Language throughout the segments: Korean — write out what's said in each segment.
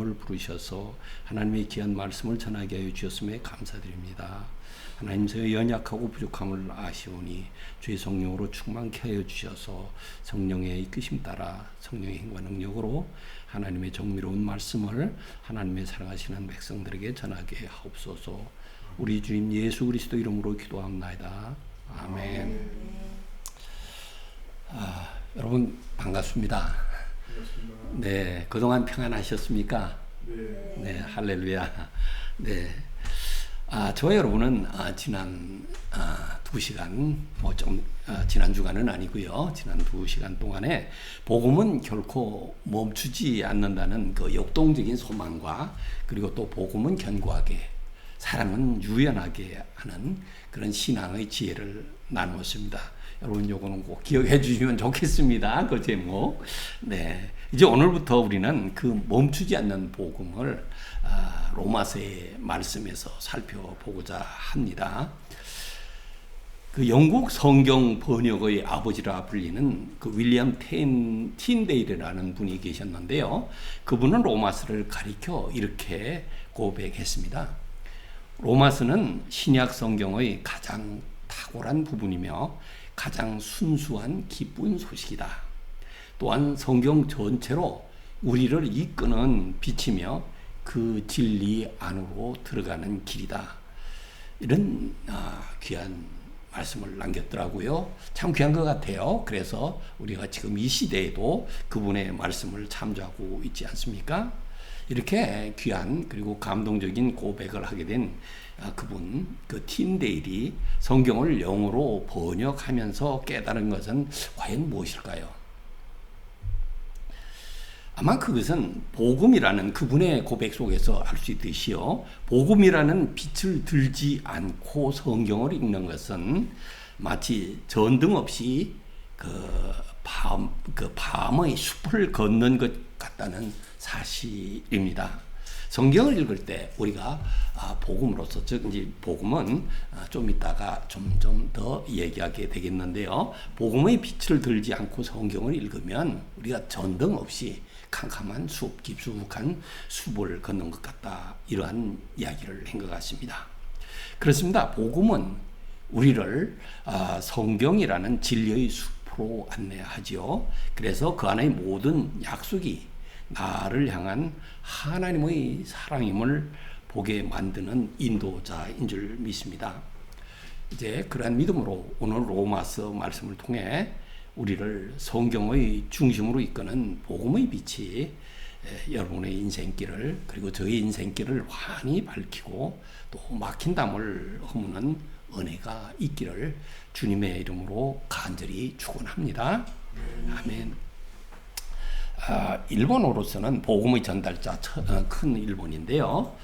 을 부르셔서 하나님의 귀한 말씀을 전하게 하여 주셨음에 감사드립니다. 하나님, 저의 연약하고 부족함을 아시오니 주의 성령으로 충만케 하여 주셔서 성령의 이끄심 따라 성령의 힘과 능력으로 하나님의 정미로운 말씀을 하나님의 사랑하시는 백성들에게 전하게 하옵소서. 우리 주님 예수 그리스도 이름으로 기도합나이다. 아멘. 여러분 반갑습니다. 네, 그동안 평안하셨습니까? 네, 할렐루야. 네, 저와 여러분은 지난 2시간, 지난 주간은 아니고요. 지난 2시간 동안에 복음은 결코 멈추지 않는다는 그 역동적인 소망과 그리고 또 복음은 견고하게, 사랑은 유연하게 하는 그런 신앙의 지혜를 나누었습니다. 여러분 요거는 꼭 기억해 주시면 좋겠습니다. 그 제목. 네. 이제 오늘부터 우리는 그 멈추지 않는 복음을 로마서의 말씀에서 살펴보고자 합니다. 그 영국 성경 번역의 아버지라 불리는 그 윌리엄 틴데일이라는 분이 계셨는데요. 그분은 로마서를 가리켜 이렇게 고백했습니다. 로마서는 신약 성경의 가장 탁월한 부분이며 가장 순수한 기쁜 소식이다. 또한 성경 전체로 우리를 이끄는 빛이며 그 진리 안으로 들어가는 길이다. 이런 귀한 말씀을 남겼더라고요. 참 귀한 것 같아요. 그래서 우리가 지금 이 시대에도 그분의 말씀을 참조하고 있지 않습니까? 이렇게 귀한 그리고 감동적인 고백을 하게 된 그분, 그 틴데일이 성경을 영어로 번역하면서 깨달은 것은 과연 무엇일까요? 아마 그것은 복음이라는 그분의 고백 속에서 알 수 있듯이요. 복음이라는 빛을 들지 않고 성경을 읽는 것은 마치 전등 없이 밤의 숲을 걷는 것 같다는 사실입니다. 성경을 읽을 때 우리가 복음으로서, 즉 이제 복음은 좀 이따가 점점 더 얘기하게 되겠는데요. 복음의 빛을 들지 않고 성경을 읽으면 우리가 전등 없이 캄캄한 숲, 깊숙한 숲을 걷는 것 같다. 이러한 이야기를 한 것 같습니다. 그렇습니다. 복음은 우리를 성경이라는 진리의 숲으로 안내하지요. 그래서 그 안의 모든 약속이 나를 향한 하나님의 사랑임을 보게 만드는 인도자인 줄 믿습니다. 이제 그러한 믿음으로 오늘 로마서 말씀을 통해 우리를 성경의 중심으로 이끄는 복음의 빛이 여러분의 인생길을, 그리고 저의 인생길을 환히 밝히고 또 막힌 담을 허무는 은혜가 있기를 주님의 이름으로 간절히 축원합니다. 아멘. 일본어로서는 복음의 전달자 큰 일본인데요.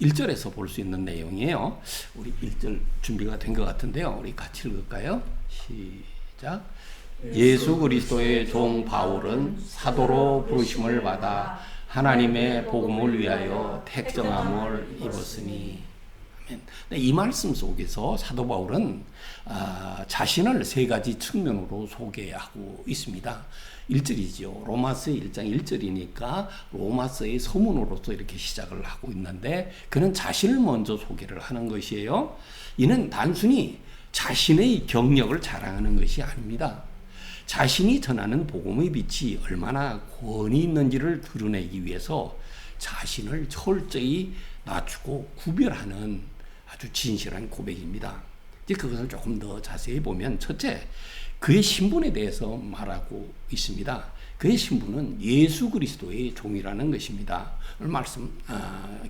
1절에서 볼 수 있는 내용이에요. 우리 1절 준비가 된 것 같은데요. 우리 같이 읽을까요? 시작. 예수 그리스도의 종 바울은 사도로 부르심을 받아 하나님의 복음을 위하여 택정함을 입었으니. 아멘. 이 말씀 속에서 사도 바울은 자신을 세 가지 측면으로 소개하고 있습니다. 1절이죠. 로마서의 1장 1절이니까 로마서의 서문으로서 이렇게 시작을 하고 있는데 그는 자신을 먼저 소개를 하는 것이에요. 이는 단순히 자신의 경력을 자랑하는 것이 아닙니다. 자신이 전하는 복음의 빛이 얼마나 권위 있는지를 드러내기 위해서 자신을 철저히 낮추고 구별하는 아주 진실한 고백입니다. 이제 그것을 조금 더 자세히 보면, 첫째, 그의 신분에 대해서 말하고 있습니다. 그의 신분은 예수 그리스도의 종이라는 것입니다. 오늘 말씀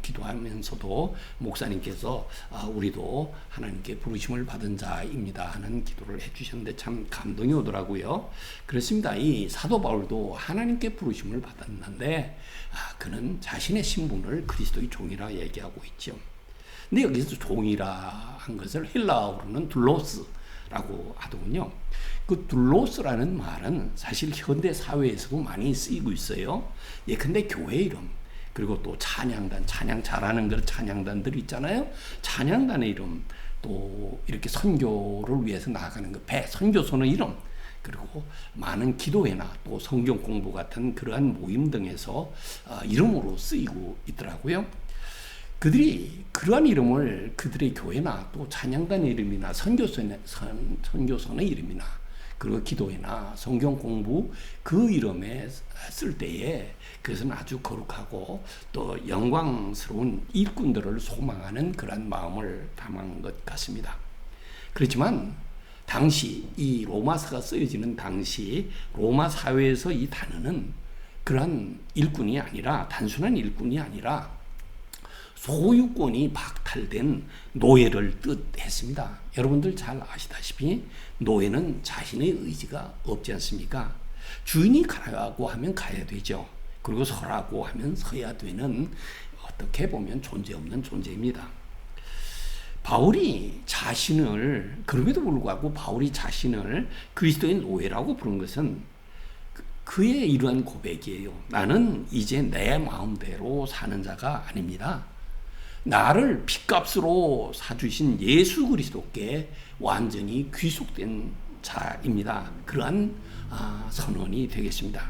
기도하면서도 목사님께서 우리도 하나님께 부르심을 받은 자입니다 하는 기도를 해주셨는데 참 감동이 오더라고요. 그렇습니다. 이 사도 바울도 하나님께 부르심을 받았는데 그는 자신의 신분을 그리스도의 종이라 얘기하고 있죠. 근데 여기서 종이라 한 것을 헬라어로는 둘로스라고 하더군요. 그 둘로스라는 말은 사실 현대 사회에서도 많이 쓰이고 있어요. 예컨대 교회 이름, 그리고 또 찬양단, 찬양 잘하는 그런 찬양단들 있잖아요. 찬양단의 이름, 또 이렇게 선교를 위해서 나아가는 그 선교소는 이름, 그리고 많은 기도회나 또 성경 공부 같은 그러한 모임 등에서 이름으로 쓰이고 있더라고요. 그들이 그러한 이름을 그들의 교회나 또 찬양단 이름이나 선교선의 이름이나 그리고 기도회나 성경 공부 그 이름에 쓸 때에 그것은 아주 거룩하고 또 영광스러운 일꾼들을 소망하는 그런 마음을 담은 것 같습니다. 그렇지만 당시 이 로마서가 쓰여지는 당시 로마 사회에서 이 단어는 그러한 일꾼이 아니라 단순한 일꾼이 아니라 소유권이 박탈된 노예를 뜻했습니다. 여러분들 잘 아시다시피 노예는 자신의 의지가 없지 않습니까? 주인이 가라고 하면 가야 되죠. 그리고 서라고 하면 서야 되는 어떻게 보면 존재 없는 존재입니다. 바울이 자신을 그럼에도 불구하고 바울이 자신을 그리스도의 노예라고 부른 것은 그의 이러한 고백이에요. 나는 이제 내 마음대로 사는 자가 아닙니다. 나를 핏값으로 사주신 예수 그리스도께 완전히 귀속된 자입니다. 그러한 선언이 되겠습니다.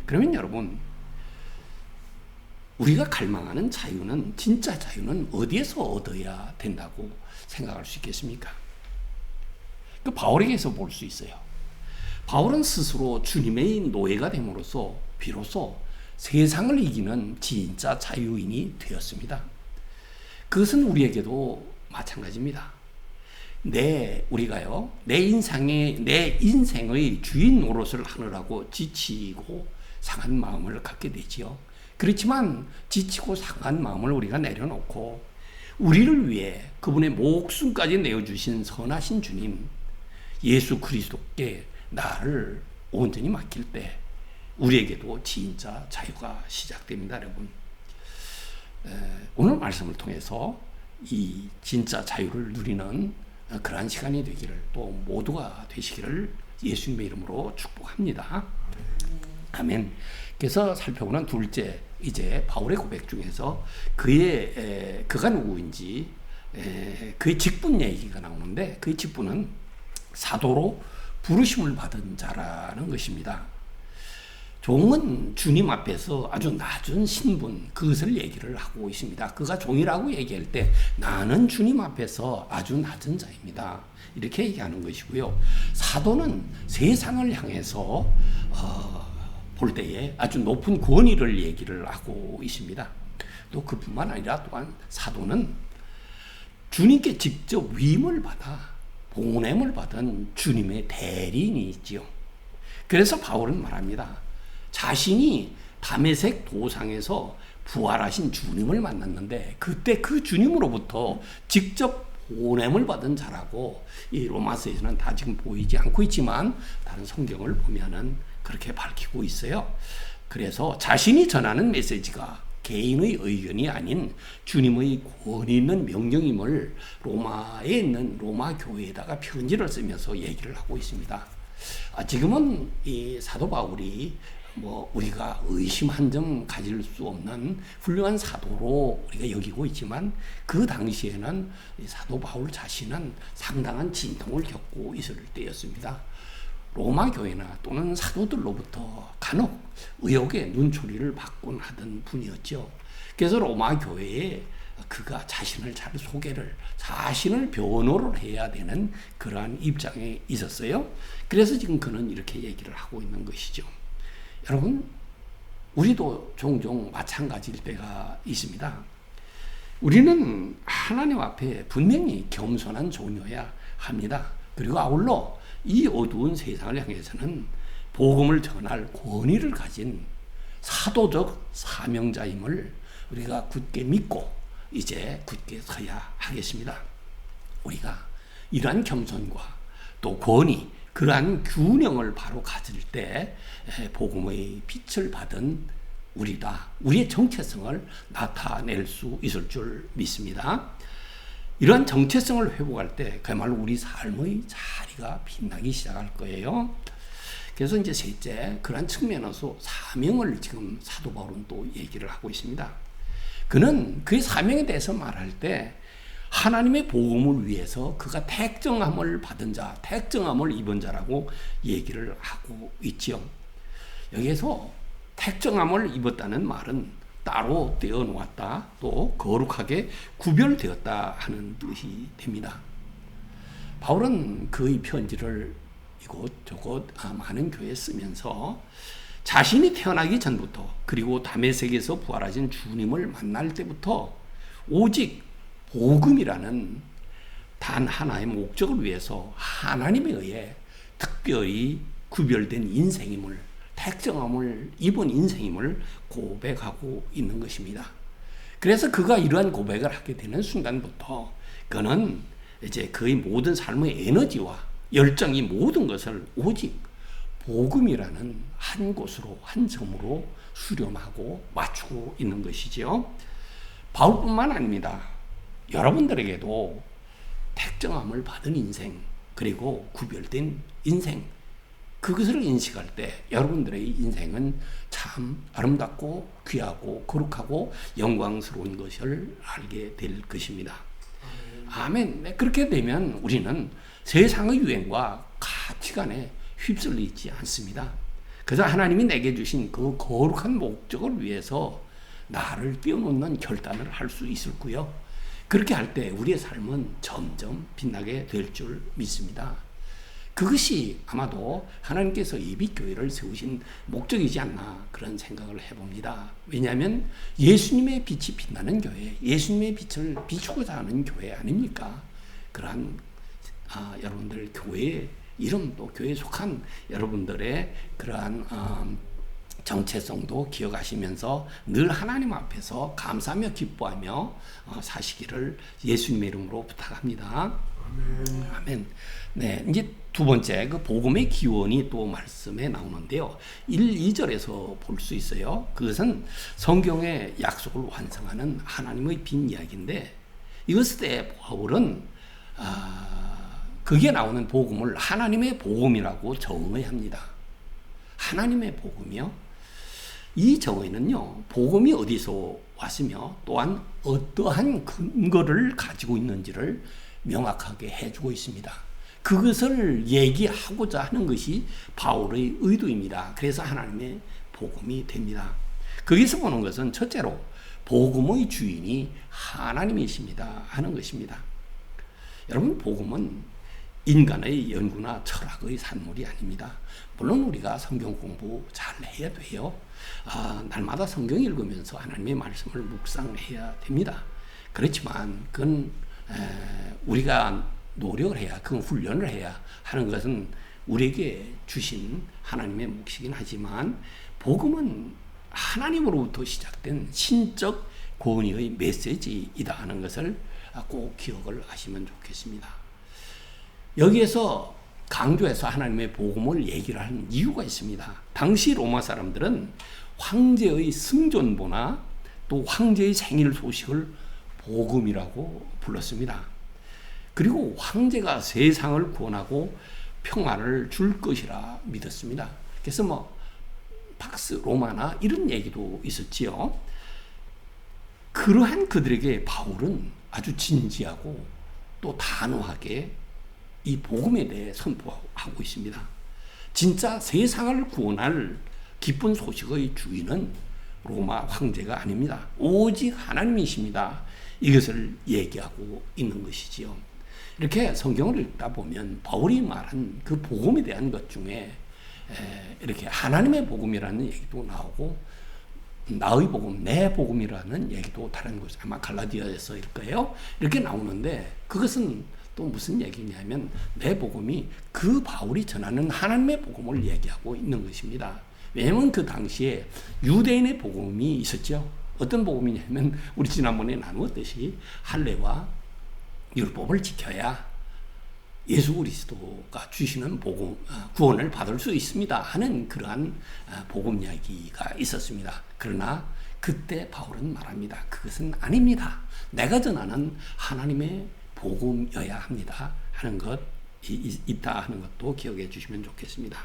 그러면 여러분, 우리가 갈망하는 자유는 진짜 자유는 어디에서 얻어야 된다고 생각할 수 있겠습니까? 그 바울에게서 볼 수 있어요. 바울은 스스로 주님의 노예가 됨으로써 비로소 세상을 이기는 진짜 자유인이 되었습니다. 그것은 우리에게도 마찬가지입니다. 우리가요, 내 인생의 주인 노릇을 하느라고 지치고 상한 마음을 갖게 되지요. 그렇지만 지치고 상한 마음을 우리가 내려놓고 우리를 위해 그분의 목숨까지 내어주신 선하신 주님 예수 그리스도께 나를 온전히 맡길 때 우리에게도 진짜 자유가 시작됩니다. 여러분, 오늘 말씀을 통해서 이 진짜 자유를 누리는 그러한 시간이 되기를 또 모두가 되시기를 예수님의 이름으로 축복합니다. 아멘. 그래서 살펴보는 둘째, 이제 바울의 고백 중에서 그가 누구인지 그의 직분 얘기가 나오는데 그의 직분은 사도로 부르심을 받은 자라는 것입니다. 종은 주님 앞에서 아주 낮은 신분, 그것을 얘기를 하고 있습니다. 그가 종이라고 얘기할 때 나는 주님 앞에서 아주 낮은 자입니다. 이렇게 얘기하는 것이고요. 사도는 세상을 향해서 볼 때에 아주 높은 권위를 얘기를 하고 있습니다. 또 그뿐만 아니라 또한 사도는 주님께 직접 위임을 받아 보냄을 받은 주님의 대리인이지요. 그래서 바울은 말합니다. 자신이 다메섹 도상에서 부활하신 주님을 만났는데 그때 그 주님으로부터 직접 보냄을 받은 자라고 이 로마서에서는 다 지금 보이지 않고 있지만 다른 성경을 보면은 그렇게 밝히고 있어요. 그래서 자신이 전하는 메시지가 개인의 의견이 아닌 주님의 권위 있는 명령임을 로마에 있는 로마 교회에다가 편지를 쓰면서 얘기를 하고 있습니다. 지금은 이 사도 바울이 우리가 의심 한 점 가질 수 없는 훌륭한 사도로 우리가 여기고 있지만 그 당시에는 이 사도 바울 자신은 상당한 진통을 겪고 있을 때였습니다. 로마 교회나 또는 사도들로부터 간혹 의혹의 눈초리를 받곤 하던 분이었죠. 그래서 로마 교회에 그가 자신을 잘 자신을 변호를 해야 되는 그러한 입장에 있었어요. 그래서 지금 그는 이렇게 얘기를 하고 있는 것이죠. 여러분, 우리도 종종 마찬가지일 때가 있습니다. 우리는 하나님 앞에 분명히 겸손한 종이어야 합니다. 그리고 아울러 이 어두운 세상을 향해서는 복음을 전할 권위를 가진 사도적 사명자임을 우리가 굳게 믿고 이제 굳게 서야 하겠습니다. 우리가 이러한 겸손과 또 권위, 그러한 균형을 바로 가질 때 복음의 빛을 받은 우리의 정체성을 나타낼 수 있을 줄 믿습니다. 이러한 정체성을 회복할 때 그야말로 우리 삶의 자리가 빛나기 시작할 거예요. 그래서 이제 셋째, 그러한 측면에서 사명을 지금 사도 바울은 또 얘기를 하고 있습니다. 그는 그의 사명에 대해서 말할 때 하나님의 복음을 위해서 그가 택정함을 받은 자, 택정함을 입은 자라고 얘기를 하고 있지요. 여기에서 택정함을 입었다는 말은 따로 떼어놓았다, 또 거룩하게 구별되었다 하는 뜻이 됩니다. 바울은 그의 편지를 이곳저곳 많은 교회에 쓰면서 자신이 태어나기 전부터, 그리고 다메섹에서 부활하신 주님을 만날 때부터 오직 복음이라는 단 하나의 목적을 위해서 하나님에 의해 특별히 구별된 인생임을, 택정함을 입은 인생임을 고백하고 있는 것입니다. 그래서 그가 이러한 고백을 하게 되는 순간부터 그는 이제 그의 모든 삶의 에너지와 열정이 모든 것을 오직 복음이라는 한 곳으로, 한 점으로 수렴하고 맞추고 있는 것이죠. 바울뿐만 아닙니다. 여러분들에게도 택정함을 받은 인생, 그리고 구별된 인생, 그것을 인식할 때 여러분들의 인생은 참 아름답고 귀하고 거룩하고 영광스러운 것을 알게 될 것입니다. 아멘. 그렇게 되면 우리는 세상의 유행과 가치관에 휩쓸리지 않습니다. 그래서 하나님이 내게 주신 그 거룩한 목적을 위해서 나를 띄워놓는 결단을 할 수 있을고요. 그렇게 할 때 우리의 삶은 점점 빛나게 될 줄 믿습니다. 그것이 아마도 하나님께서 예비교회를 세우신 목적이지 않나 그런 생각을 해봅니다. 왜냐하면 예수님의 빛이 빛나는 교회, 예수님의 빛을 비추고자 하는 교회 아닙니까? 그러한 여러분들 교회의 이름, 또 교회에 속한 여러분들의 그러한 정체성도 기억하시면서 늘 하나님 앞에서 감사하며 기뻐하며 사시기를 예수님의 이름으로 부탁합니다. 아멘. 아멘. 네, 이제 두 번째 그 복음의 기원이 또 말씀에 나오는데요. 1, 2절에서 볼 수 있어요. 그것은 성경의 약속을 완성하는 하나님의 빈 이야기인데, 이것을 때 바울은 거기에 나오는 복음을 하나님의 복음이라고 정의합니다. 하나님의 복음이요. 이 정의는요, 복음이 어디서 왔으며 또한 어떠한 근거를 가지고 있는지를 명확하게 해주고 있습니다. 그것을 얘기하고자 하는 것이 바울의 의도입니다. 그래서 하나님의 복음이 됩니다. 거기서 보는 것은 첫째로 복음의 주인이 하나님이십니다 하는 것입니다. 여러분, 복음은 인간의 연구나 철학의 산물이 아닙니다. 물론 우리가 성경 공부 잘 해야 돼요. 날마다 성경 읽으면서 하나님의 말씀을 묵상해야 됩니다. 그렇지만 그건 우리가 노력을 해야, 그건 훈련을 해야 하는 것은 우리에게 주신 하나님의 몫이긴 하지만, 복음은 하나님으로부터 시작된 신적 권위의 메시지이다 하는 것을 꼭 기억을 하시면 좋겠습니다. 여기에서 강조해서 하나님의 복음을 얘기를 하는 이유가 있습니다. 당시 로마 사람들은 황제의 승전보나 또 황제의 생일 소식을 복음이라고 불렀습니다. 그리고 황제가 세상을 구원하고 평화를 줄 것이라 믿었습니다. 그래서 팍스 로마나 이런 얘기도 있었지요. 그러한 그들에게 바울은 아주 진지하고 또 단호하게 이 복음에 대해 선포하고 있습니다. 진짜 세상을 구원할 기쁜 소식의 주인은 로마 황제가 아닙니다. 오직 하나님이십니다. 이것을 얘기하고 있는 것이지요. 이렇게 성경을 읽다 보면 바울이 말한 그 복음에 대한 것 중에 이렇게 하나님의 복음이라는 얘기도 나오고, 나의 복음, 내 복음이라는 얘기도 다른 곳, 아마 갈라디아에서일 거예요. 이렇게 나오는데, 그것은 또 무슨 얘기냐면 내 복음이 그 바울이 전하는 하나님의 복음을 얘기하고 있는 것입니다. 왜냐하면 그 당시에 유대인의 복음이 있었죠. 어떤 복음이냐면 우리 지난번에 나누었듯이 할례와 율법을 지켜야 예수 그리스도가 주시는 복음, 구원을 받을 수 있습니다 하는 그러한 복음 이야기가 있었습니다. 그러나 그때 바울은 말합니다. 그것은 아닙니다. 내가 전하는 하나님의 복음이어야 합니다 하는 것 있다 하는 것도 기억해 주시면 좋겠습니다.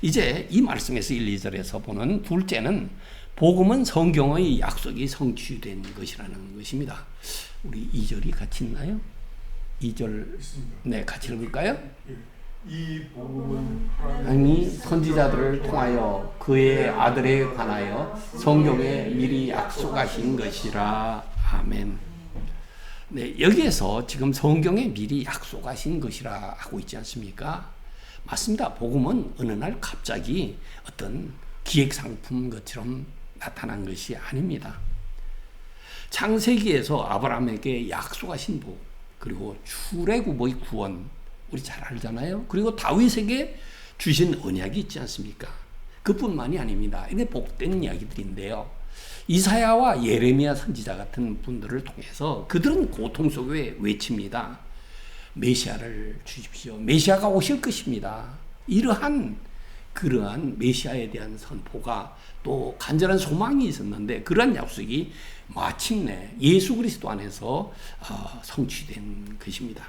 이제 이 말씀에서 1, 2절에서 보는 둘째는 복음은 성경의 약속이 성취된 것이라는 것입니다. 우리 2절이 같이 있나요? 2절 네, 같이 읽을까요? 이 복음은 하나님이 선지자들을 통하여 그의 아들에 관하여 성경에 미리 약속하신 것이라. 아멘. 네, 여기에서 지금 성경에 미리 약속하신 것이라 하고 있지 않습니까? 맞습니다. 복음은 어느 날 갑자기 어떤 기획상품 것처럼 나타난 것이 아닙니다. 창세기에서 아브라함에게 약속하신 복, 그리고 출애굽의 구원, 우리 잘 알잖아요. 그리고 다윗에게 주신 언약이 있지 않습니까? 그뿐만이 아닙니다. 이게 복된 이야기들인데요. 이사야와 예레미야 선지자 같은 분들을 통해서 그들은 고통 속에 외칩니다. 메시아를 주십시오. 메시아가 오실 것입니다. 그러한 메시아에 대한 선포가 또 간절한 소망이 있었는데 그러한 약속이 마침내 예수 그리스도 안에서 성취된 것입니다.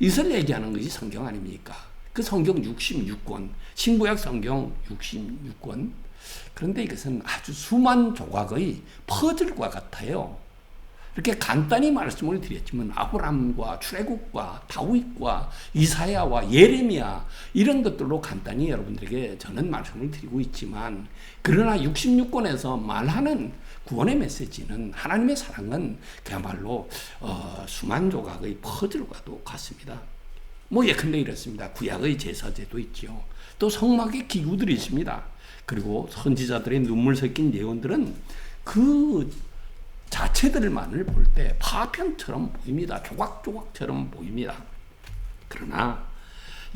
이것을 얘기하는 것이 성경 아닙니까? 그 성경 66권, 신구약 성경 66권. 그런데 이것은 아주 수만 조각의 퍼즐과 같아요. 이렇게 간단히 말씀을 드렸지만 아브라함과 출애굽과 다윗과 이사야와 예레미야 이런 것들로 간단히 여러분들에게 저는 말씀을 드리고 있지만, 그러나 66권에서 말하는 구원의 메시지는, 하나님의 사랑은 그야말로 수만 조각의 퍼즐과도 같습니다. 예컨대 이렇습니다. 구약의 제사제도 있죠. 또 성막의 기구들이 있습니다. 그리고 선지자들의 눈물 섞인 예언들은 그 자체들만을 볼 때 파편처럼 보입니다. 조각조각처럼 보입니다. 그러나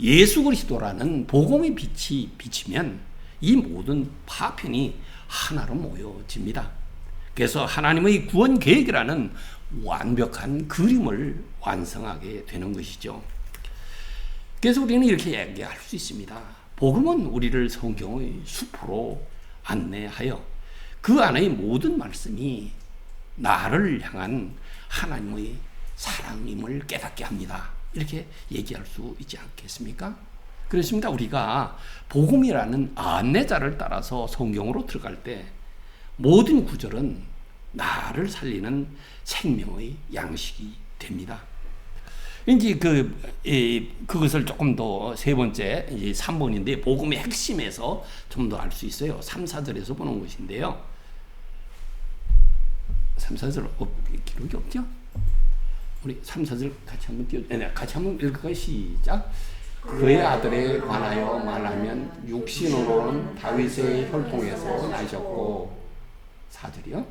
예수 그리스도라는 복음의 빛이 비치면 이 모든 파편이 하나로 모여집니다. 그래서 하나님의 구원 계획이라는 완벽한 그림을 완성하게 되는 것이죠. 그래서 우리는 이렇게 얘기할 수 있습니다. 복음은 우리를 성경의 숲으로 안내하여 그 안의 모든 말씀이 나를 향한 하나님의 사랑임을 깨닫게 합니다. 이렇게 얘기할 수 있지 않겠습니까? 그렇습니다. 우리가 복음이라는 안내자를 따라서 성경으로 들어갈 때 모든 구절은 나를 살리는 생명의 양식이 됩니다. 이제 그것을 조금 더 세 번째 3번인데 복음의 핵심에서 좀 더 알 수 있어요. 3, 4절에서 보는 것인데요. 3, 4절 기록이 없죠? 우리 3, 4절 같이 한번 읽을까요? 시작. 그의 아들에 관하여 말하면 육신으로는 다윗의 혈통에서 나셨고 4절이요?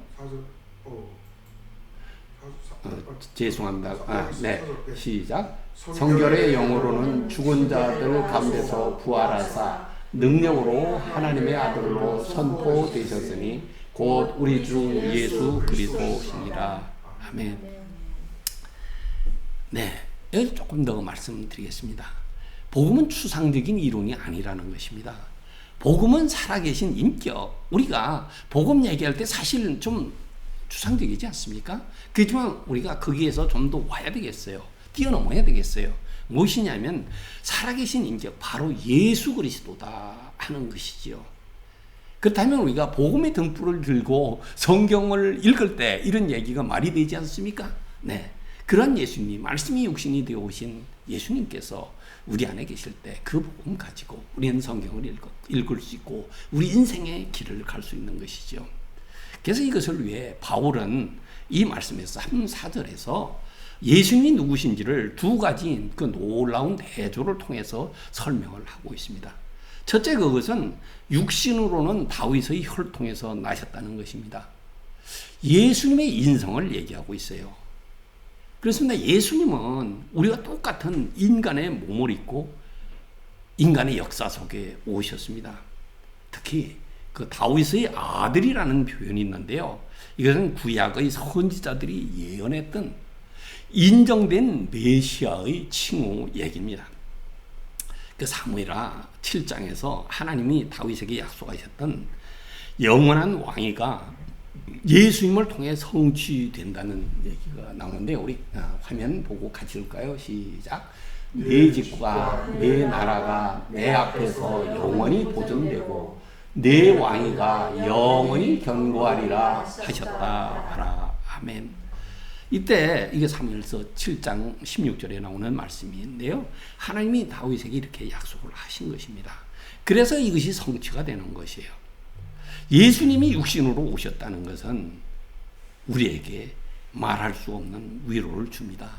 죄송합니다. 네, 시작. 성결의 영으로는 죽은 자들 가운데서 부활하사 능력으로 하나님의 아들로 선포되셨으니 곧 우리 주 예수 그리스도시니라. 아멘. 네, 여기 조금 더 말씀드리겠습니다. 복음은 추상적인 이론이 아니라는 것입니다. 복음은 살아계신 인격. 우리가 복음 얘기할 때 사실 좀 추상적이지 않습니까? 그렇지만 우리가 거기에서 좀 더 와야 되겠어요. 뛰어넘어야 되겠어요. 무엇이냐면 살아계신 인격, 바로 예수 그리스도다 하는 것이지요. 그렇다면 우리가 복음의 등불을 들고 성경을 읽을 때 이런 얘기가 말이 되지 않습니까? 네, 그런 예수님, 말씀이 육신이 되어 오신 예수님께서 우리 안에 계실 때 그 복음 가지고 우리는 성경을 읽을 수 있고 우리 인생의 길을 갈 수 있는 것이죠. 그래서 이것을 위해 바울은 이 말씀에서 3, 4절에서 예수님이 누구신지를 두 가지 그 놀라운 대조를 통해서 설명을 하고 있습니다. 첫째, 그것은 육신으로는 다윗의 혈통에서 나셨다는 것입니다. 예수님의 인성을 얘기하고 있어요. 그렇습니다. 예수님은 우리가 똑같은 인간의 몸을 입고 인간의 역사 속에 오셨습니다. 특히 그 다윗의 아들이라는 표현이 있는데요. 이것은 구약의 선지자들이 예언했던 인정된 메시아의 칭호 얘기입니다. 그 사무엘하 7장에서 하나님이 다윗에게 약속하셨던 영원한 왕위가 예수님을 통해 성취된다는 얘기가 나오는데 우리 화면 보고 같이 읽을까요? 시작. 내 집과 내 나라가 내 앞에서 영원히 보존되고 내 왕위가 영원히 견고하리라 하셨다 하라. 아멘. 이때 이게 사무엘서 7장 16절에 나오는 말씀인데요. 하나님이 다윗에게 이렇게 약속을 하신 것입니다. 그래서 이것이 성취가 되는 것이에요. 예수님이 육신으로 오셨다는 것은 우리에게 말할 수 없는 위로를 줍니다.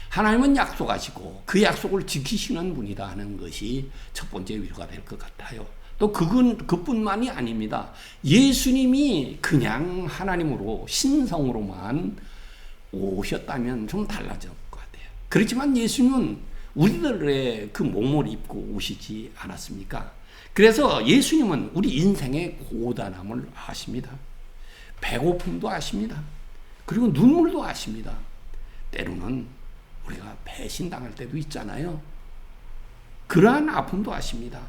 하나님은 약속하시고 그 약속을 지키시는 분이다 하는 것이 첫 번째 위로가 될 것 같아요. 또 그뿐만이 아닙니다. 예수님이 그냥 하나님으로 신성으로만 오셨다면 좀 달라질 것 같아요. 그렇지만 예수님은 우리들의 그 몸을 입고 오시지 않았습니까? 그래서 예수님은 우리 인생의 고단함을 아십니다. 배고픔도 아십니다. 그리고 눈물도 아십니다. 때로는 우리가 배신당할 때도 있잖아요. 그러한 아픔도 아십니다.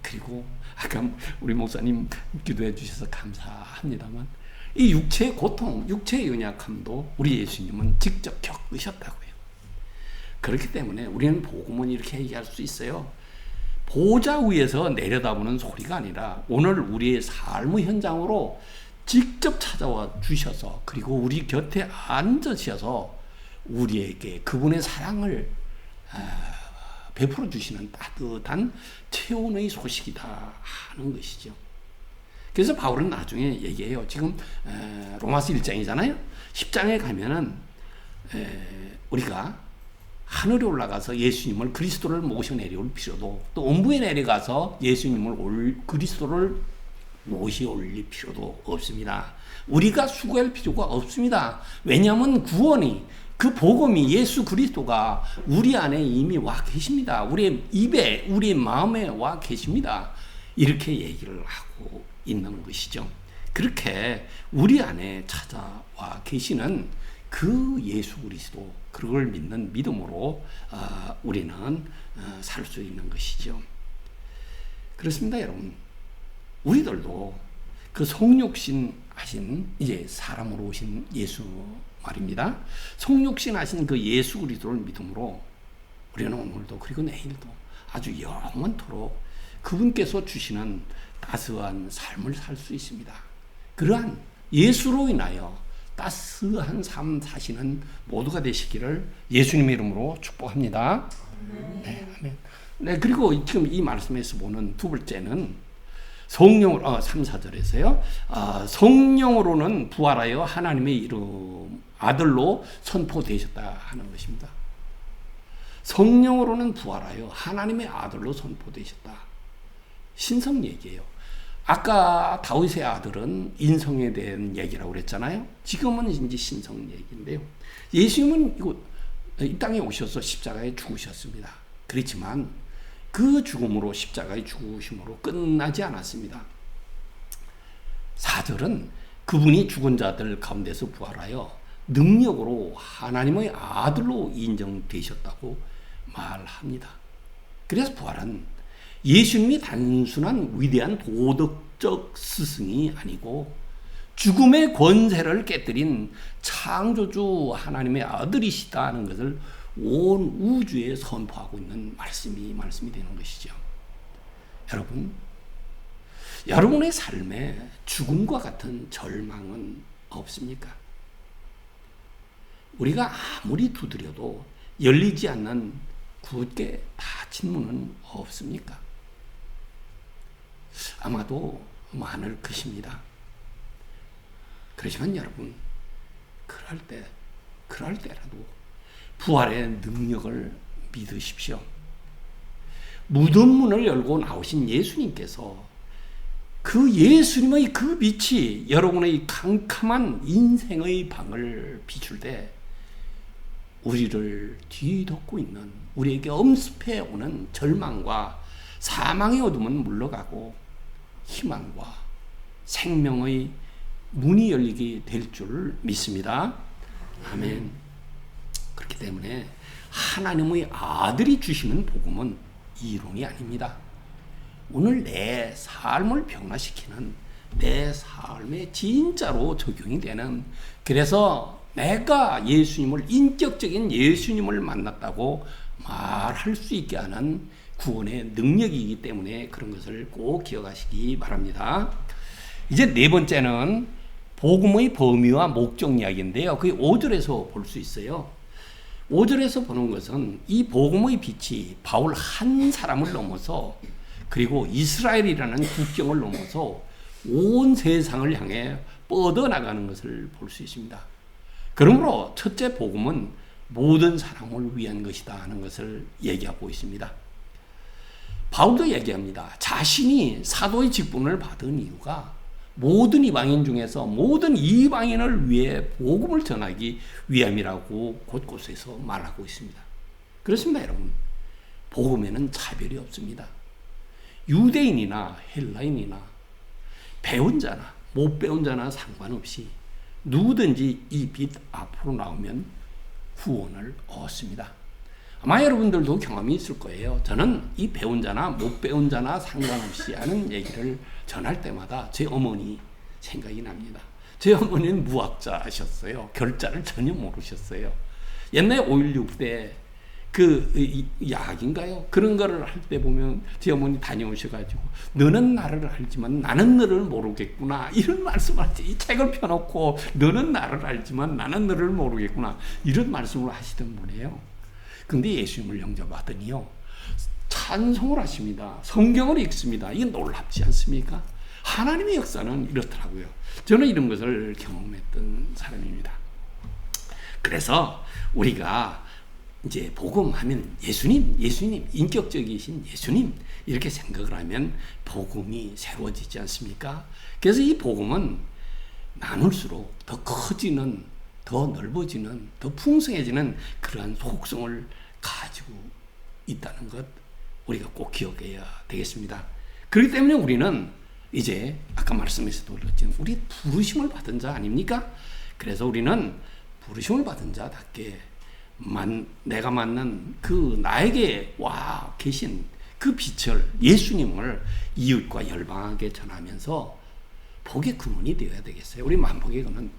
그리고 아까 우리 목사님 기도해 주셔서 감사합니다만 이 육체의 고통, 육체의 연약함도 우리 예수님은 직접 겪으셨다고요. 그렇기 때문에 우리는 복음은 이렇게 얘기할 수 있어요. 보좌 위에서 내려다보는 소리가 아니라 오늘 우리의 삶의 현장으로 직접 찾아와 주셔서 그리고 우리 곁에 앉으셔서 우리에게 그분의 사랑을 베풀어 주시는 따뜻한 체온의 소식이다 하는 것이죠. 그래서 바울은 나중에 얘기해요. 지금 로마서 1장이잖아요. 10장에 가면은 우리가 하늘에 올라가서 예수님을 그리스도를 모셔 내려올 필요도 또 온부에 내려가서 예수님을 그리스도를 모시 올릴 필요도 없습니다. 우리가 수고할 필요가 없습니다. 왜냐하면 구원이 그 복음이 예수 그리스도가 우리 안에 이미 와 계십니다. 우리의 입에 우리의 마음에 와 계십니다. 이렇게 얘기를 하고 있는 것이죠. 그렇게 우리 안에 찾아와 계시는 그 예수 그리스도 그걸 믿는 믿음으로 우리는 살 수 있는 것이죠. 그렇습니다, 여러분. 우리들도 그 성육신 하신 이제 사람으로 오신 예수 말입니다. 성육신 하신 그 예수 그리스도를 믿음으로 우리는 오늘도 그리고 내일도 아주 영원토록 그분께서 주시는 따스한 삶을 살 수 있습니다. 그러한 예수로 인하여 따스한 삶 사시는 모두가 되시기를 예수님의 이름으로 축복합니다. 네, 아멘. 네, 그리고 지금 이 말씀에서 보는 두 번째는 성령으로 3, 4절에서요. 성령으로는 부활하여 하나님의 이름 아들로 선포되셨다 하는 것입니다. 성령으로는 부활하여 하나님의 아들로 선포되셨다. 신성 얘기예요. 아까 다윗의 아들은 인성에 대한 얘기라고 그랬잖아요. 지금은 이제 신성 얘기인데요. 예수님은 이 땅에 오셔서 십자가에 죽으셨습니다. 그렇지만 그 죽음으로 십자가의 죽으심으로 끝나지 않았습니다. 4절은 그분이 죽은 자들 가운데서 부활하여 능력으로 하나님의 아들로 인정되셨다고 말합니다. 그래서 부활은 예수님이 단순한 위대한 도덕적 스승이 아니고 죽음의 권세를 깨뜨린 창조주 하나님의 아들이시다는 것을 온 우주에 선포하고 있는 말씀이 되는 것이죠. 여러분, 여러분의 삶에 죽음과 같은 절망은 없습니까? 우리가 아무리 두드려도 열리지 않는 굳게 닫힌 문은 없습니까? 아마도 많을 것입니다. 그렇지만 여러분, 그럴 때라도 부활의 능력을 믿으십시오. 무덤 문을 열고 나오신 예수님께서 그 예수님의 그 빛이 여러분의 캄캄한 인생의 방을 비출 때 우리를 뒤덮고 있는 우리에게 엄습해 오는 절망과 사망의 어둠은 물러가고 희망과 생명의 문이 열리게 될 줄 믿습니다. 아멘. 그렇기 때문에 하나님의 아들이 주시는 복음은 이론이 아닙니다. 오늘 내 삶을 변화시키는 내 삶에 진짜로 적용이 되는, 그래서 내가 예수님을 인격적인 예수님을 만났다고 말할 수 있게 하는 구원의 능력이기 때문에 그런 것을 꼭 기억하시기 바랍니다. 이제 네 번째는 복음의 범위와 목적 이야기인데요. 그게 5절에서 볼 수 있어요. 5절에서 보는 것은 이 복음의 빛이 바울 한 사람을 넘어서 그리고 이스라엘이라는 국경을 넘어서 온 세상을 향해 뻗어나가는 것을 볼 수 있습니다. 그러므로 첫째 복음은 모든 사람을 위한 것이다 하는 것을 얘기하고 있습니다. 바울도 얘기합니다. 자신이 사도의 직분을 받은 이유가 모든 이방인 중에서 모든 이방인을 위해 복음을 전하기 위함이라고 곳곳에서 말하고 있습니다. 그렇습니다, 여러분. 복음에는 차별이 없습니다. 유대인이나 헬라인이나 배운 자나 못 배운 자나 상관없이 누구든지 이 빛 앞으로 나오면 구원을 얻습니다. 아마 여러분들도 경험이 있을 거예요. 저는 이 배운 자나 못 배운 자나 상관없이 하는 얘기를 전할 때마다 제 어머니 생각이 납니다. 제 어머니는 무학자셨어요. 결자를 전혀 모르셨어요. 옛날에 5.16 때 야학인가요? 그런 거를 할 때 보면 제 어머니 다녀오셔가지고 너는 나를 알지만 나는 너를 모르겠구나 이런 말씀을 하지. 이 책을 펴놓고 너는 나를 알지만 나는 너를 모르겠구나 이런 말씀을 하시던 분이에요. 근데 예수님을 영접하더니요 찬송을 하십니다. 성경을 읽습니다. 이게 놀랍지 않습니까? 하나님의 역사는 이렇더라고요. 저는 이런 것을 경험했던 사람입니다. 그래서 우리가 이제 복음하면 예수님, 인격적이신 예수님 이렇게 생각을 하면 복음이 새로워지지 않습니까? 그래서 이 복음은 나눌수록 더 커지는, 더 넓어지는, 더 풍성해지는 그러한 속성을 가지고 있다는 것 우리가 꼭 기억해야 되겠습니다. 그렇기 때문에 우리는 이제 아까 말씀에서도 그랬지만 우리 부르심을 받은 자 아닙니까? 그래서 우리는 부르심을 받은 자답게 내가 만난 그 나에게 와 계신 그 빛을 예수님을 이웃과 열방하게 전하면서 복의 근원이 되어야 되겠어요. 우리 만복의 근원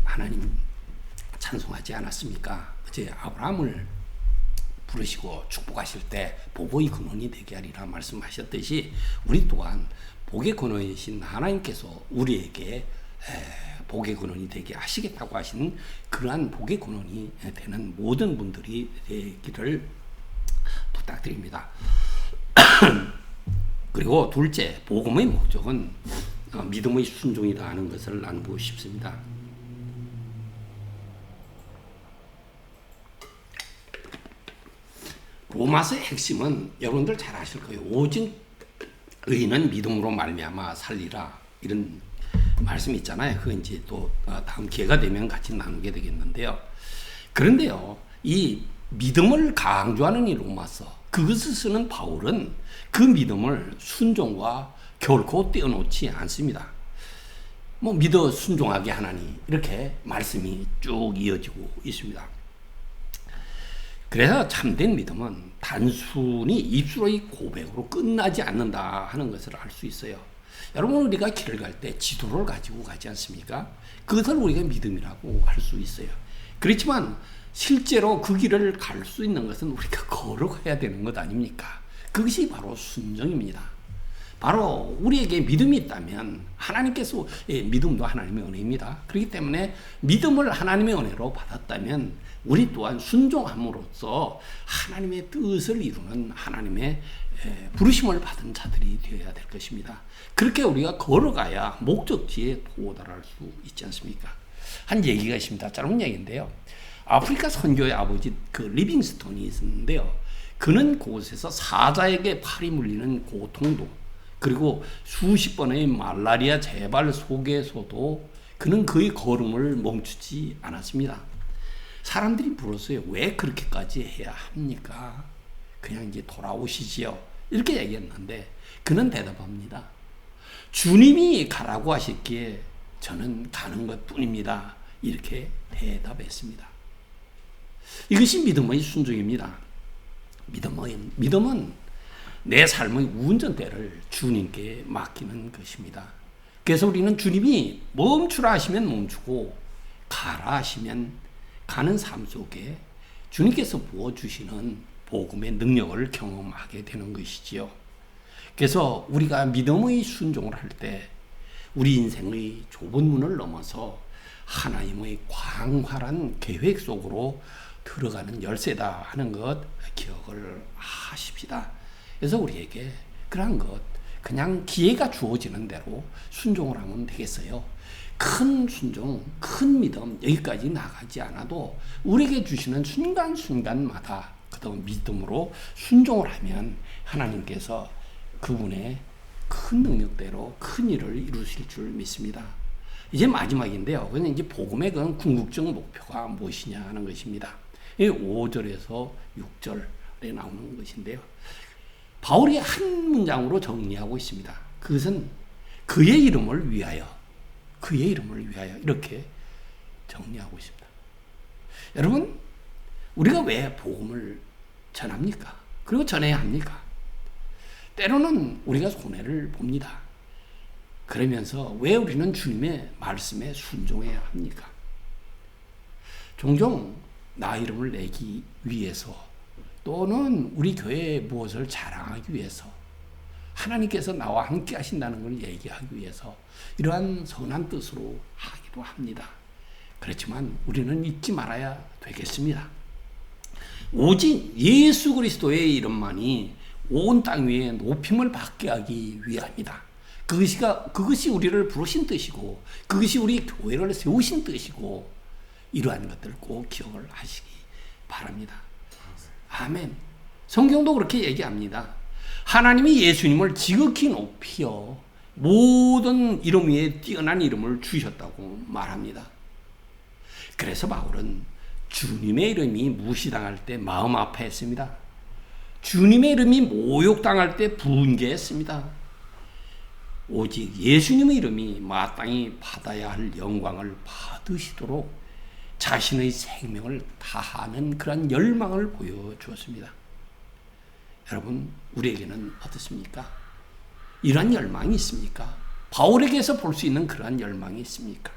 하나님 찬송하지 않았습니까? 어제 아브라함을 부르시고 축복하실 때 복의 근원이 되게 하리라 말씀하셨듯이 우리 또한 복의 근원이신 하나님께서 우리에게 복의 근원이 되게 하시겠다고 하신 그러한 복의 근원이 되는 모든 분들이 되기를 부탁드립니다. 그리고 둘째, 복음의 목적은 믿음의 순종이다 하는 것을 나누고 싶습니다. 로마서의 핵심은 여러분들 잘 아실 거예요. 오직 의인은 믿음으로 말미암아 살리라 이런 말씀이 있잖아요. 그거 이제 또 다음 기회가 되면 같이 나누게 되겠는데요. 그런데요, 이 믿음을 강조하는 이 로마서 그것을 쓰는 바울은 그 믿음을 순종과 결코 떼어놓지 않습니다. 믿어 순종하게 하나니 이렇게 말씀이 쭉 이어지고 있습니다. 그래서 참된 믿음은 단순히 입술의 고백으로 끝나지 않는다 하는 것을 알 수 있어요. 여러분 우리가 길을 갈 때 지도를 가지고 가지 않습니까? 그것을 우리가 믿음이라고 할 수 있어요. 그렇지만 실제로 그 길을 갈 수 있는 것은 우리가 걸어가야 되는 것 아닙니까? 그것이 바로 순종입니다. 바로 우리에게 믿음이 있다면 하나님께서 믿음도 하나님의 은혜입니다. 그렇기 때문에 믿음을 하나님의 은혜로 받았다면 우리 또한 순종함으로써 하나님의 뜻을 이루는 하나님의 부르심을 받은 자들이 되어야 될 것입니다. 그렇게 우리가 걸어가야 목적지에 도달할 수 있지 않습니까? 한 얘기가 있습니다. 짧은 얘기인데요. 아프리카 선교의 아버지 리빙스톤이 있었는데요. 그는 그곳에서 사자에게 팔이 물리는 고통도 그리고 수십 번의 말라리아 재발 속에서도 그는 그의 걸음을 멈추지 않았습니다. 사람들이 물었어요. 왜 그렇게까지 해야 합니까? 그냥 이제 돌아오시지요. 이렇게 얘기했는데 그는 대답합니다. 주님이 가라고 하셨기에 저는 가는 것 뿐입니다. 이렇게 대답했습니다. 이것이 믿음의 순종입니다. 믿음은 내 삶의 운전대를 주님께 맡기는 것입니다. 그래서 우리는 주님이 멈추라 하시면 멈추고 가라 하시면 가는 삶 속에 주님께서 부어주시는 복음의 능력을 경험하게 되는 것이지요. 그래서 우리가 믿음의 순종을 할 때 우리 인생의 좁은 문을 넘어서 하나님의 광활한 계획 속으로 들어가는 열쇠다 하는 것 기억을 하십시다. 그래서 우리에게 그러한 것 그냥 기회가 주어지는 대로 순종을 하면 되겠어요. 큰 순종, 큰 믿음 여기까지 나가지 않아도 우리에게 주시는 순간순간마다 그동안 믿음으로 순종을 하면 하나님께서 그분의 큰 능력대로 큰 일을 이루실 줄 믿습니다. 이제 마지막인데요. 그냥 이제 복음의 그 궁극적 목표가 무엇이냐 하는 것입니다. 5절에서 6절에 나오는 것인데요. 바울이 한 문장으로 정리하고 있습니다. 그것은 그의 이름을 위하여 이렇게 정리하고 있습니다. 여러분, 우리가 왜 복음을 전합니까? 그리고 전해야 합니까? 때로는 우리가 손해를 봅니다. 그러면서 왜 우리는 주님의 말씀에 순종해야 합니까? 종종 나 이름을 내기 위해서 또는 우리 교회에 무엇을 자랑하기 위해서 하나님께서 나와 함께 하신다는 걸 얘기하기 위해서 이러한 선한 뜻으로 하기도 합니다. 그렇지만 우리는 잊지 말아야 되겠습니다. 오직 예수 그리스도의 이름만이 온 땅 위에 높임을 받게 하기 위함이다. 그것이 우리를 부르신 뜻이고 그것이 우리 교회를 세우신 뜻이고 이러한 것들을 꼭 기억을 하시기 바랍니다. 아멘. 성경도 그렇게 얘기합니다. 하나님이 예수님을 지극히 높여 모든 이름 위에 뛰어난 이름을 주셨다고 말합니다. 그래서 바울은 주님의 이름이 무시당할 때 마음 아파했습니다. 주님의 이름이 모욕당할 때 분개했습니다. 오직 예수님의 이름이 마땅히 받아야 할 영광을 받으시도록 자신의 생명을 다하는 그런 열망을 보여주었습니다. 여러분, 우리에게는 어떻습니까? 이러한 열망이 있습니까? 바울에게서 볼 수 있는 그러한 열망이 있습니까?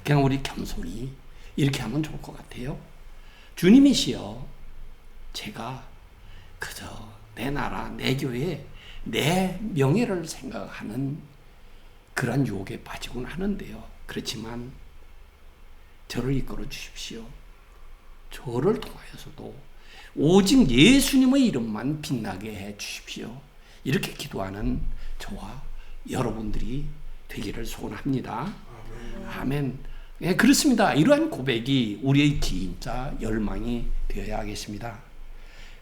그냥 우리 겸손히 이렇게 하면 좋을 것 같아요. 주님이시여, 제가 그저 내 나라, 내 교회, 내 명예를 생각하는 그런 유혹에 빠지곤 하는데요. 그렇지만 저를 이끌어 주십시오. 저를 통하여서도 오직 예수님의 이름만 빛나게 해 주십시오. 이렇게 기도하는 저와 여러분들이 되기를 소원합니다. 아멘. 네, 그렇습니다. 이러한 고백이 우리의 진짜 열망이 되어야 하겠습니다.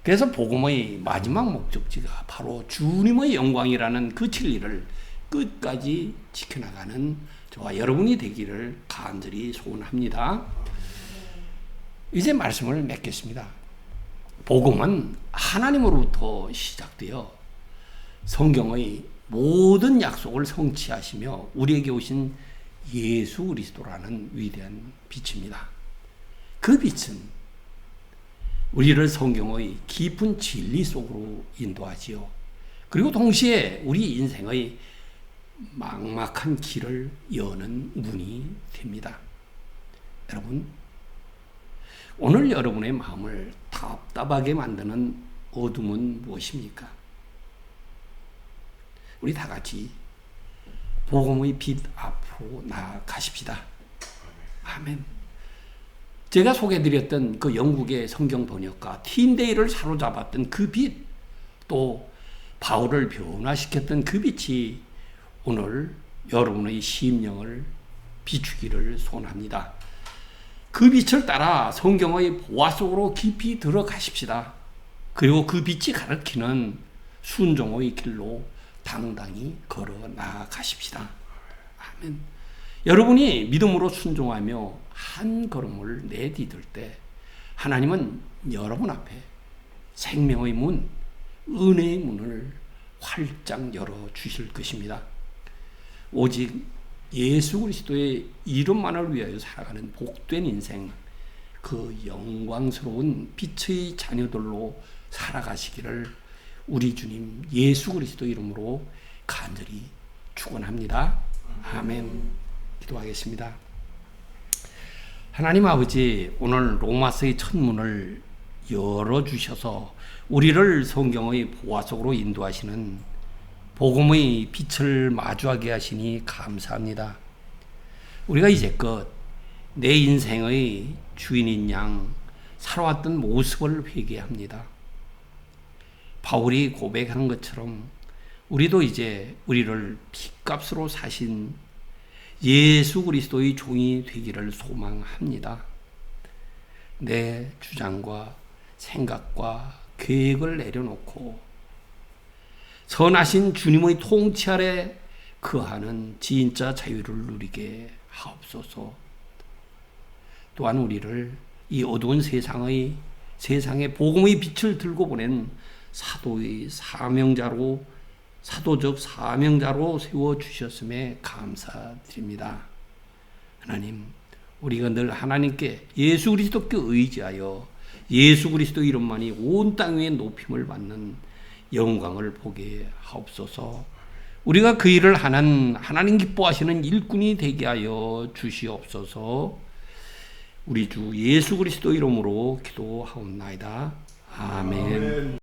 그래서 복음의 마지막 목적지가 바로 주님의 영광이라는 그 진리를 끝까지 지켜나가는 저와 여러분이 되기를 간절히 소원합니다. 이제 말씀을 맺겠습니다. 복음은 하나님으로부터 시작되어 성경의 모든 약속을 성취하시며 우리에게 오신 예수 그리스도라는 위대한 빛입니다. 그 빛은 우리를 성경의 깊은 진리 속으로 인도하지요. 그리고 동시에 우리 인생의 막막한 길을 여는 문이 됩니다. 여러분, 오늘 여러분의 마음을 답답하게 만드는 어둠은 무엇입니까? 우리 다 같이 복음의 빛 앞으로 나아가십시다. 아멘. 제가 소개해드렸던 그 영국의 성경 번역가 틴데이를 사로잡았던 그 빛, 또 바울을 변화시켰던 그 빛이 오늘 여러분의 심령을 비추기를 소원합니다. 그 빛을 따라 성경의 보화 속으로 깊이 들어가십시다. 그리고 그 빛이 가르치는 순종의 길로 당당히 걸어 나아가십시다. 아멘. 여러분이 믿음으로 순종하며 한 걸음을 내디딜 때 하나님은 여러분 앞에 생명의 문, 은혜의 문을 활짝 열어주실 것입니다. 오직 예수 그리스도의 이름만을 위하여 살아가는 복된 인생, 그 영광스러운 빛의 자녀들로 살아가시기를 우리 주님 예수 그리스도 이름으로 간절히 축원합니다. 아멘. 기도하겠습니다. 하나님 아버지, 오늘 로마서의 첫 문을 열어주셔서 우리를 성경의 보화 속으로 인도하시는 복음의 빛을 마주하게 하시니 감사합니다. 우리가 이제껏 내 인생의 주인인 양 살아왔던 모습을 회개합니다. 바울이 고백한 것처럼 우리도 이제 우리를 핏값으로 사신 예수 그리스도의 종이 되기를 소망합니다. 내 주장과 생각과 계획을 내려놓고 선하신 주님의 통치 아래 거하는 진짜 자유를 누리게 하옵소서. 또한 우리를 이 어두운 세상에 복음의 빛을 들고 보낸 사도적 사명자로 세워주셨음에 감사드립니다. 하나님, 우리가 늘 하나님께 예수 그리스도께 의지하여 예수 그리스도 이름만이 온 땅 위에 높임을 받는 영광을 보게 하옵소서. 우리가 그 일을 하는 하나님 기뻐하시는 일꾼이 되게 하여 주시옵소서. 우리 주 예수 그리스도 이름으로 기도하옵나이다. 아멘.